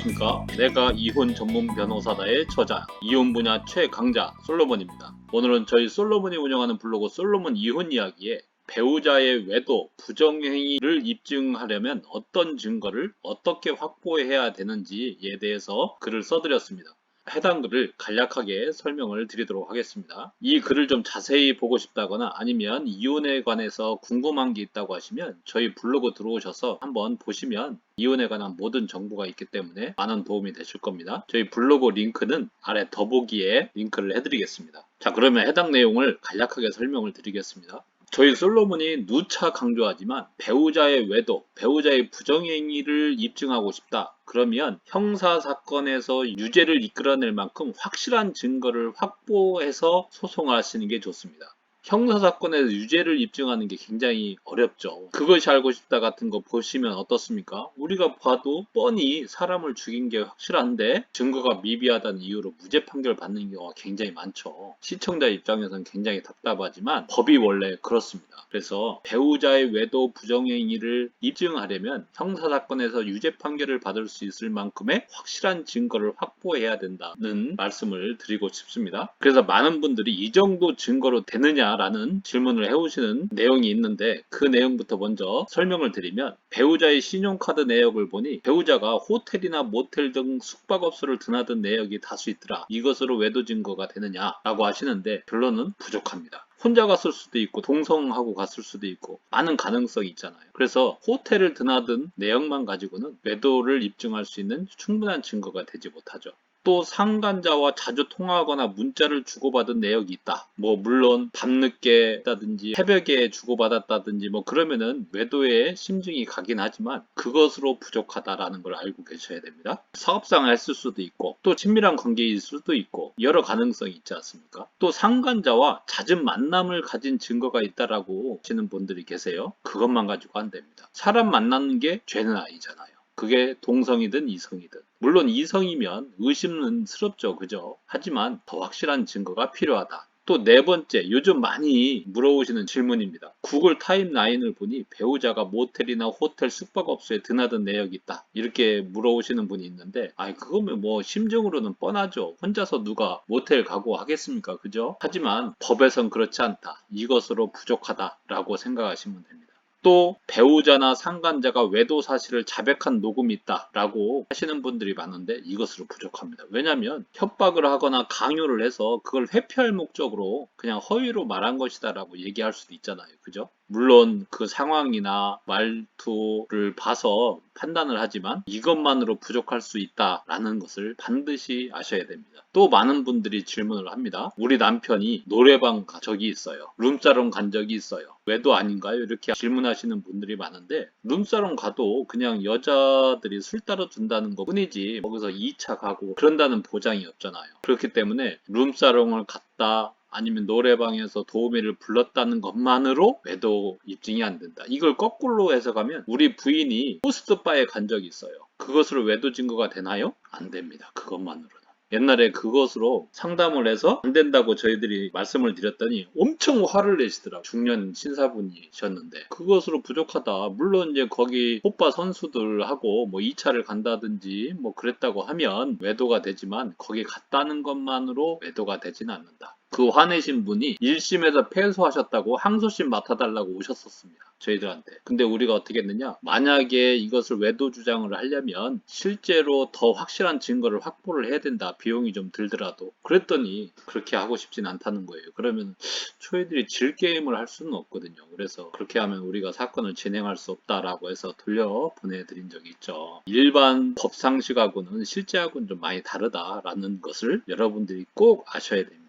안녕하십니까. 내가 이혼 전문 변호사다의 저자, 이혼 분야 최강자 솔로몬입니다. 오늘은 저희 솔로몬이 운영하는 블로그 솔로몬 이혼 이야기에 배우자의 외도, 부정행위를 입증하려면 어떤 증거를 어떻게 확보해야 되는지에 대해서 글을 써드렸습니다. 해당 글을 간략하게 설명을 드리도록 하겠습니다. 이 글을 좀 자세히 보고 싶다거나 아니면 이혼에 관해서 궁금한 게 있다고 하시면 저희 블로그 들어오셔서 한번 보시면 이혼에 관한 모든 정보가 있기 때문에 많은 도움이 되실 겁니다. 저희 블로그 링크는 아래 더보기에 링크를 해드리겠습니다. 자, 그러면 해당 내용을 간략하게 설명을 드리겠습니다. 저희 솔로몬이 누차 강조하지만 배우자의 외도, 배우자의 부정행위를 입증하고 싶다. 그러면 형사사건에서 유죄를 이끌어낼 만큼 확실한 증거를 확보해서 소송을 하시는 게 좋습니다. 형사사건에서 유죄를 입증하는 게 굉장히 어렵죠. 그것이 알고 싶다 같은 거 보시면 어떻습니까? 우리가 봐도 뻔히 사람을 죽인 게 확실한데 증거가 미비하다는 이유로 무죄 판결 받는 경우가 굉장히 많죠. 시청자 입장에서는 굉장히 답답하지만 법이 원래 그렇습니다. 그래서 배우자의 외도 부정행위를 입증하려면 형사사건에서 유죄 판결을 받을 수 있을 만큼의 확실한 증거를 확보해야 된다는 말씀을 드리고 싶습니다. 그래서 많은 분들이 이 정도 증거로 되느냐 라는 질문을 해오시는 내용이 있는데 그 내용부터 먼저 설명을 드리면 배우자의 신용카드 내역을 보니 배우자가 호텔이나 모텔 등 숙박업소를 드나든 내역이 다수 있더라. 이것으로 외도 증거가 되느냐 라고 하시는데 결론은 부족합니다. 혼자 갔을 수도 있고 동성하고 갔을 수도 있고 많은 가능성이 있잖아요. 그래서 호텔을 드나든 내역만 가지고는 외도를 입증할 수 있는 충분한 증거가 되지 못하죠. 또 상간자와 자주 통화하거나 문자를 주고받은 내역이 있다. 물론 밤늦게 했다든지 새벽에 주고받았다든지 그러면은 외도의 심증이 가긴 하지만 그것으로 부족하다라는 걸 알고 계셔야 됩니다. 사업상을 했을 수도 있고 또 친밀한 관계일 수도 있고 여러 가능성이 있지 않습니까? 또 상간자와 잦은 만남을 가진 증거가 있다라고 하시는 분들이 계세요. 그것만 가지고 안 됩니다. 사람 만나는 게 죄는 아니잖아요. 그게 동성이든 이성이든. 물론 이성이면 의심은 스럽죠. 그죠? 하지만 더 확실한 증거가 필요하다. 또 네 번째, 요즘 많이 물어보시는 질문입니다. 구글 타임라인을 보니 배우자가 모텔이나 호텔 숙박업소에 드나든 내역이 있다. 이렇게 물어보시는 분이 있는데 그거면 심증으로는 뻔하죠. 혼자서 누가 모텔 가고 하겠습니까? 그죠? 하지만 법에선 그렇지 않다. 이것으로 부족하다라고 생각하시면 됩니다. 또 배우자나 상간자가 외도 사실을 자백한 녹음이 있다라고 하시는 분들이 많은데 이것으로 부족합니다. 왜냐하면 협박을 하거나 강요를 해서 그걸 회피할 목적으로 그냥 허위로 말한 것이다라고 얘기할 수도 있잖아요. 그죠? 물론 그 상황이나 말투를 봐서 판단을 하지만 이것만으로 부족할 수 있다라는 것을 반드시 아셔야 됩니다. 또 많은 분들이 질문을 합니다. 우리 남편이 노래방 간 적이 있어요. 룸사롱 간 적이 있어요. 외도 아닌가요? 이렇게 질문하시는 분들이 많은데 룸사롱 가도 그냥 여자들이 술 따라 준다는 것 뿐이지 거기서 2차 가고 그런다는 보장이 없잖아요. 그렇기 때문에 룸사롱을 갔다 아니면 노래방에서 도우미를 불렀다는 것만으로 외도 입증이 안 된다. 이걸 거꾸로 해석하면 우리 부인이 호스트바에 간 적이 있어요. 그것으로 외도 증거가 되나요? 안 됩니다. 그것만으로는. 옛날에 그것으로 상담을 해서 안 된다고 저희들이 말씀을 드렸더니 엄청 화를 내시더라고요. 중년 신사분이셨는데 그것으로 부족하다. 물론 이제 거기 오빠 선수들하고 2차를 간다든지 그랬다고 하면 외도가 되지만 거기 갔다는 것만으로 외도가 되진 않는다. 그 화내신 분이 1심에서 패소하셨다고 항소심 맡아달라고 오셨었습니다. 저희들한테. 근데 우리가 어떻게 했느냐? 만약에 이것을 외도 주장을 하려면 실제로 더 확실한 증거를 확보를 해야 된다. 비용이 좀 들더라도. 그랬더니 그렇게 하고 싶진 않다는 거예요. 그러면 저희들이 질 게임을 할 수는 없거든요. 그래서 그렇게 하면 우리가 사건을 진행할 수 없다라고 해서 돌려보내드린 적이 있죠. 일반 법상식하고는 실제하고는 좀 많이 다르다라는 것을 여러분들이 꼭 아셔야 됩니다.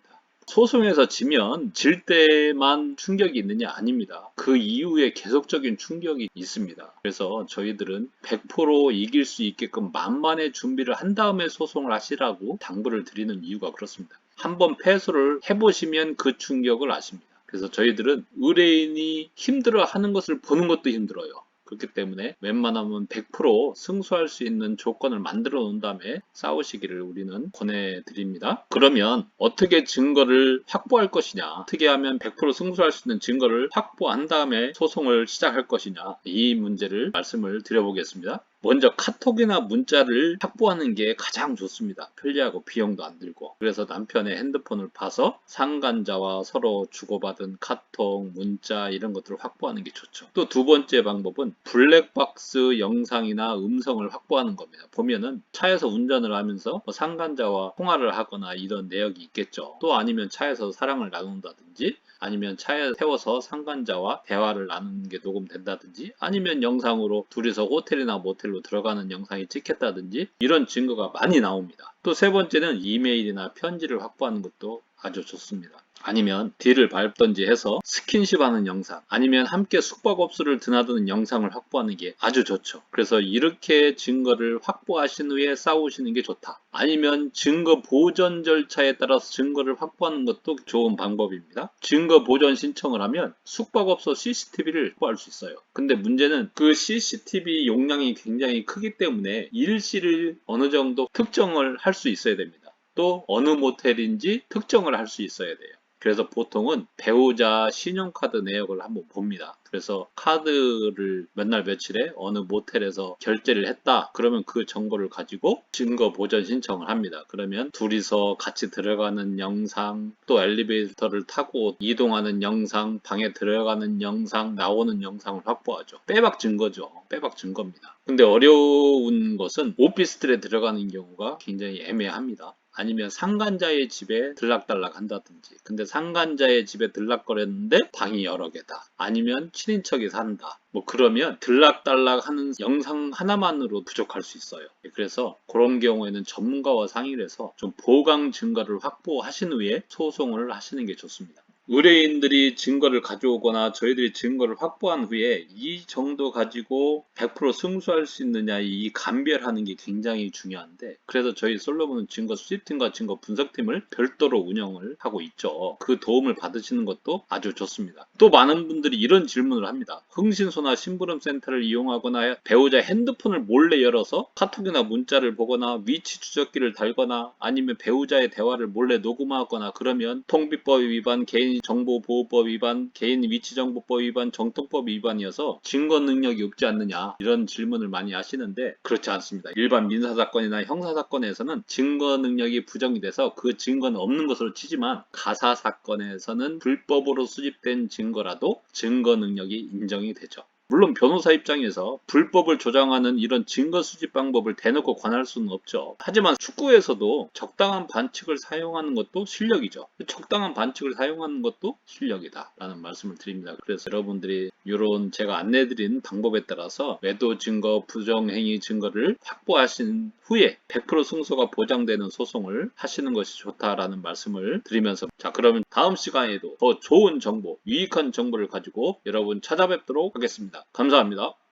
소송에서 지면 질 때만 충격이 있느냐? 아닙니다. 그 이후에 계속적인 충격이 있습니다. 그래서 저희들은 100% 이길 수 있게끔 만반의 준비를 한 다음에 소송을 하시라고 당부를 드리는 이유가 그렇습니다. 한번 패소를 해보시면 그 충격을 아십니다. 그래서 저희들은 의뢰인이 힘들어하는 것을 보는 것도 힘들어요. 그렇기 때문에 웬만하면 100% 승소할 수 있는 조건을 만들어 놓은 다음에 싸우시기를 우리는 권해드립니다. 그러면 어떻게 증거를 확보할 것이냐, 어떻게 하면 100% 승소할 수 있는 증거를 확보한 다음에 소송을 시작할 것이냐, 이 문제를 말씀을 드려보겠습니다. 먼저 카톡이나 문자를 확보하는 게 가장 좋습니다. 편리하고 비용도 안 들고. 그래서 남편의 핸드폰을 파서 상간자와 서로 주고받은 카톡, 문자 이런 것들을 확보하는 게 좋죠. 또 두 번째 방법은 블랙박스 영상이나 음성을 확보하는 겁니다. 보면은 차에서 운전을 하면서 뭐 상간자와 통화를 하거나 이런 내역이 있겠죠. 또 아니면 차에서 사랑을 나눈다든지 아니면 차에 태워서 상간자와 대화를 나누는 게 녹음된다든지 아니면 영상으로 둘이서 호텔이나 모텔로 들어가는 영상이 찍혔다든지 이런 증거가 많이 나옵니다. 또 세 번째는 이메일이나 편지를 확보하는 것도 아주 좋습니다. 아니면 뒤를 밟던지 해서 스킨십하는 영상 아니면 함께 숙박업소를 드나드는 영상을 확보하는 게 아주 좋죠. 그래서 이렇게 증거를 확보하신 후에 싸우시는 게 좋다. 아니면 증거 보전 절차에 따라서 증거를 확보하는 것도 좋은 방법입니다. 증거 보전 신청을 하면 숙박업소 CCTV를 확보할 수 있어요. 근데 문제는 그 CCTV 용량이 굉장히 크기 때문에 일시를 어느 정도 특정을 할 수 있어야 됩니다. 또 어느 모텔인지 특정을 할 수 있어야 돼요. 그래서 보통은 배우자 신용카드 내역을 한번 봅니다. 그래서 카드를 몇 날 며칠에 어느 모텔에서 결제를 했다. 그러면 그 정보를 가지고 증거 보전 신청을 합니다. 그러면 둘이서 같이 들어가는 영상, 또 엘리베이터를 타고 이동하는 영상, 방에 들어가는 영상, 나오는 영상을 확보하죠. 빼박 증거죠. 빼박 증거입니다. 근데 어려운 것은 오피스텔에 들어가는 경우가 굉장히 애매합니다. 아니면 상간자의 집에 들락달락 한다든지. 근데 상간자의 집에 들락거렸는데 방이 여러 개다. 아니면 친인척이 산다. 뭐 그러면 들락달락 하는 영상 하나만으로 부족할 수 있어요. 그래서 그런 경우에는 전문가와 상의를 해서 좀 보강 증거를 확보하신 후에 소송을 하시는 게 좋습니다. 의뢰인들이 증거를 가져오거나 저희들이 증거를 확보한 후에 이 정도 가지고 100% 승소할 수 있느냐 이 감별하는 게 굉장히 중요한데 그래서 저희 솔로몬은 증거 수집팀과 증거 분석팀을 별도로 운영을 하고 있죠. 그 도움을 받으시는 것도 아주 좋습니다. 또 많은 분들이 이런 질문을 합니다. 흥신소나 심부름센터를 이용하거나 배우자 핸드폰을 몰래 열어서 카톡이나 문자를 보거나 위치 추적기를 달거나 아니면 배우자의 대화를 몰래 녹음하거나 그러면 통비법 위반, 개인정보보호법 위반, 개인위치정보법 위반, 정통법 위반이어서 증거 능력이 없지 않느냐 이런 질문을 많이 하시는데 그렇지 않습니다. 일반 민사사건이나 형사사건에서는 증거 능력이 부정이 돼서 그 증거는 없는 것으로 치지만 가사사건에서는 불법으로 수집된 증거라도 증거 능력이 인정이 되죠. 물론 변호사 입장에서 불법을 조장하는 이런 증거 수집 방법을 대놓고 권할 수는 없죠. 하지만 축구에서도 적당한 반칙을 사용하는 것도 실력이죠. 적당한 반칙을 사용하는 것도 실력이다 라는 말씀을 드립니다. 그래서 여러분들이 이런 제가 안내드린 방법에 따라서 외도 증거, 부정행위 증거를 확보하신 후에 100% 승소가 보장되는 소송을 하시는 것이 좋다라는 말씀을 드리면서 자 그러면 다음 시간에도 더 좋은 정보, 유익한 정보를 가지고 여러분 찾아뵙도록 하겠습니다. 감사합니다.